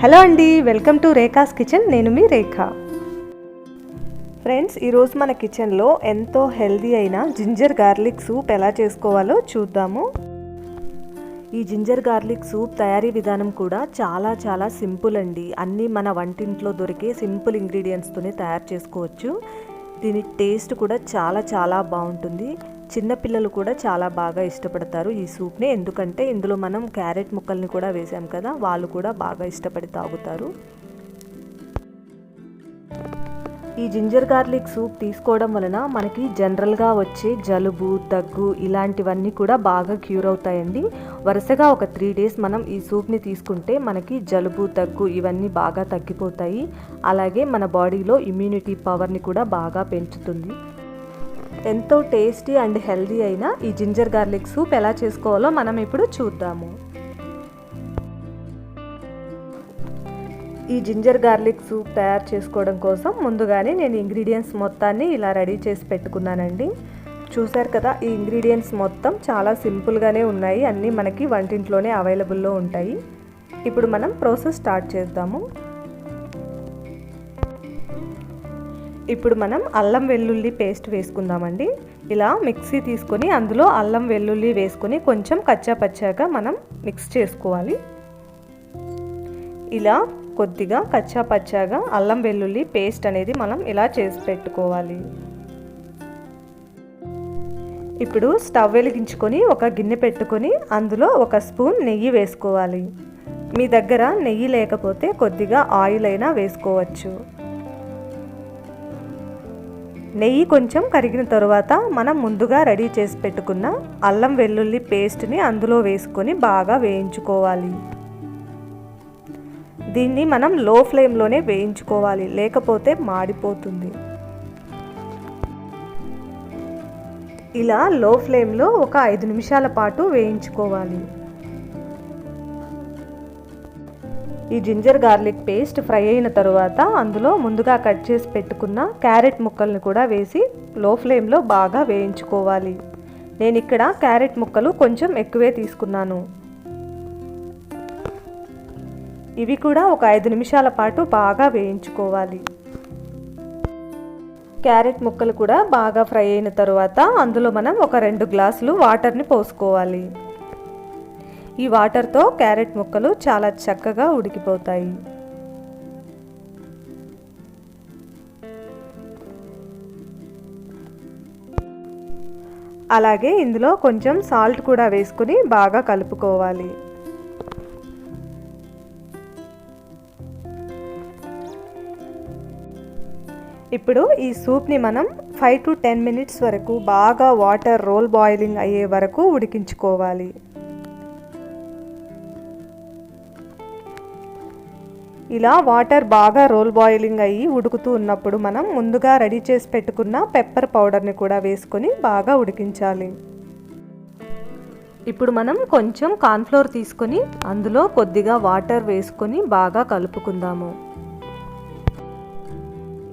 Hello అండి, welcome to Rekha's kitchen. నేను మీ రేఖ. Friends, ఈరోజు మన కిచెన్లో ఎంతో హెల్దీ అయిన జింజర్ గార్లిక్ సూప్ ఎలా చేసుకోవాలో చూద్దాము. ఈ జింజర్ గార్లిక్ సూప్ తయారీ విధానం కూడా చాలా సింపుల్ అండి. అన్నీ మన వంటింట్లో దొరికే సింపుల్ ఇంగ్రీడియంట్స్తోనే తయారు చేసుకోవచ్చు. దీని టేస్ట్ కూడా చాలా బాగుంటుంది. చిన్నపిల్లలు కూడా చాలా బాగా ఇష్టపడతారు ఈ సూప్ని. ఎందుకంటే ఇందులో మనం క్యారెట్ ముక్కల్ని కూడా వేసాం కదా, వాళ్ళు కూడా బాగా ఇష్టపడి తాగుతారు. ఈ జింజర్ గార్లిక్ సూప్ తీసుకోవడం వలన మనకి జనరల్గా వచ్చే జలుబు, దగ్గు ఇలాంటివన్నీ కూడా బాగా క్యూర్ అవుతాయండి. వరుసగా ఒక 3 days మనం ఈ సూప్ని తీసుకుంటే మనకి జలుబు, దగ్గు ఇవన్నీ బాగా తగ్గిపోతాయి. అలాగే మన బాడీలో ఇమ్యూనిటీ పవర్ని కూడా బాగా పెంచుతుంది. ఎంతో టేస్టీ అండ్ హెల్దీ అయిన ఈ జింజర్ గార్లిక్ సూప్ ఎలా చేసుకోవాలో మనం ఇప్పుడు చూద్దాము. ఈ జింజర్ గార్లిక్ సూప్ తయారు చేసుకోవడం కోసం ముందుగానే నేను ఇంగ్రీడియంట్స్ మొత్తాన్ని ఇలా రెడీ చేసి పెట్టుకున్నానండి. చూసారు కదా, ఈ ఇంగ్రీడియంట్స్ మొత్తం చాలా సింపుల్గానే ఉన్నాయి. అన్నీ మనకి వంటింట్లోనే అవైలబుల్లో ఉంటాయి. ఇప్పుడు మనం ప్రాసెస్ స్టార్ట్ చేద్దాము. ఇప్పుడు మనం అల్లం వెల్లుల్లి పేస్ట్ వేసుకుందామండి. ఇలా మిక్సీ తీసుకొని అందులో అల్లం వెల్లుల్లి వేసుకొని కొంచెం కచ్చాపచ్చాగా మనం మిక్స్ చేసుకోవాలి. ఇలా కొద్దిగా కచ్చాపచ్చాగా అల్లం వెల్లుల్లి పేస్ట్ అనేది మనం ఇలా చేసి పెట్టుకోవాలి. ఇప్పుడు స్టవ్ వెలిగించుకొని ఒక గిన్నె పెట్టుకొని అందులో 1 స్పూన్ నెయ్యి వేసుకోవాలి. మీ దగ్గర నెయ్యి లేకపోతే కొద్దిగా ఆయిల్ అయినా వేసుకోవచ్చు. నెయ్యి కొంచెం కరిగిన తర్వాత మనం ముందుగా రెడీ చేసి పెట్టుకున్న అల్లం వెల్లుల్లి పేస్ట్ని అందులో వేసుకొని బాగా వేయించుకోవాలి. దీన్ని మనం లో ఫ్లేమ్లోనే వేయించుకోవాలి, లేకపోతే మాడిపోతుంది. ఇలా లో ఫ్లేమ్లో ఒక 5 నిమిషాల పాటు వేయించుకోవాలి. ఈ జింజర్ గార్లిక్ పేస్ట్ ఫ్రై అయిన తర్వాత అందులో ముందుగా కట్ చేసి పెట్టుకున్న క్యారెట్ ముక్కల్ని కూడా వేసి లో ఫ్లేమ్లో బాగా వేయించుకోవాలి. నేను ఇక్కడ క్యారెట్ ముక్కలు కొంచెం ఎక్కువే తీసుకున్నాను. ఇవి కూడా ఒక 5 నిమిషాల పాటు బాగా వేయించుకోవాలి. క్యారెట్ ముక్కలు కూడా బాగా ఫ్రై అయిన తర్వాత అందులో మనం ఒక 2 గ్లాసులు వాటర్ని పోసుకోవాలి. ఈ వాటర్తో క్యారెట్ ముక్కలు చాలా చక్కగా ఉడికిపోతాయి. అలాగే ఇందులో కొంచెం సాల్ట్ కూడా వేసుకుని బాగా కలుపుకోవాలి. ఇప్పుడు ఈ సూప్ని మనం 5 to 10 minutes వరకు బాగా వాటర్ రోల్ బాయిలింగ్ అయ్యే వరకు ఉడికించుకోవాలి. ఇలా వాటర్ బాగా రోల్ బాయిలింగ్ అయ్యి ఉడుకుతూ ఉన్నప్పుడు మనం ముందుగా రెడీ చేసి పెట్టుకున్న పెప్పర్ పౌడర్ని కూడా వేసుకొని బాగా ఉడికించాలి. ఇప్పుడు మనం కొంచెం కార్న్ఫ్లోర్ తీసుకొని అందులో కొద్దిగా వాటర్ వేసుకొని బాగా కలుపుకుందాము.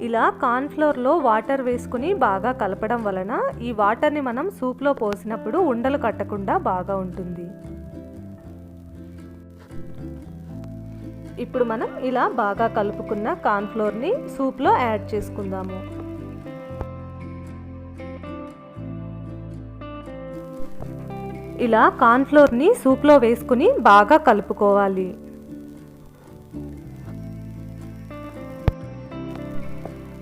ఇలా కార్న్ఫ్లోర్లో వాటర్ వేసుకుని బాగా కలపడం వలన ఈ వాటర్ని మనం సూప్లో పోసినప్పుడు ఉండలు కట్టకుండా బాగా ఉంటుంది. ఇప్పుడు మనం ఇలా బాగా కలుపుకున్న కార్న్ఫ్లోర్ని సూప్లో యాడ్ చేసుకుందాము. ఇలా కార్న్ఫ్లోర్ని సూప్లో వేసుకుని బాగా కలుపుకోవాలి.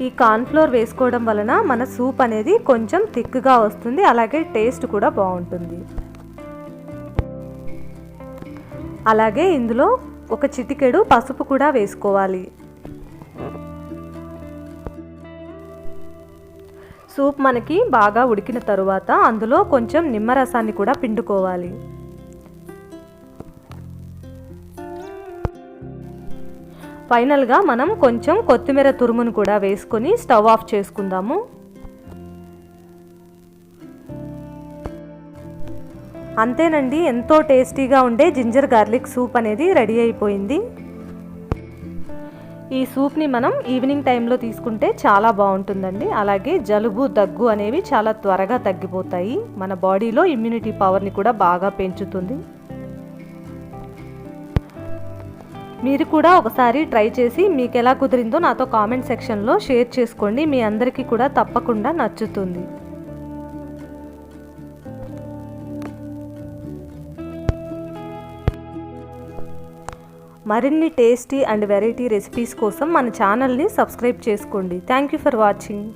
ఈ కార్న్ఫ్లోర్ వేసుకోవడం వలన మన సూప్ అనేది కొంచెం థిక్గా వస్తుంది, అలాగే టేస్ట్ కూడా బాగుంటుంది. అలాగే ఇందులో ఒక చిటికెడు పసుపు కూడా వేసుకోవాలి. సూప్ మనకి బాగా ఉడికిన తరువాత అందులో కొంచెం నిమ్మరసాన్ని కూడా పిండుకోవాలి. ఫైనల్గా మనం కొంచెం కొత్తిమీర తురుమును కూడా వేసుకొని స్టవ్ ఆఫ్ చేసుకుందాము. అంతేనండి, ఎంతో టేస్టీగా ఉండే జింజర్ గార్లిక్ సూప్ అనేది రెడీ అయిపోయింది. ఈ సూప్ని మనం ఈవినింగ్ టైంలో తీసుకుంటే చాలా బాగుంటుందండి. అలాగే జలుబు, దగ్గు అనేవి చాలా త్వరగా తగ్గిపోతాయి. మన బాడీలో ఇమ్యూనిటీ పవర్ని కూడా బాగా పెంచుతుంది. మీరు కూడా ఒకసారి ట్రై చేసి మీకు ఎలా కుదిరిందో నాతో కామెంట్ సెక్షన్లో షేర్ చేసుకోండి. మీ అందరికీ కూడా తప్పకుండా నచ్చుతుంది. మరిన్ని టేస్టీ అండ్ వెరైటీ రెసిపీస్ కోసం మన ఛానల్ని సబ్స్క్రైబ్ చేసుకోండి. Thank you for watching.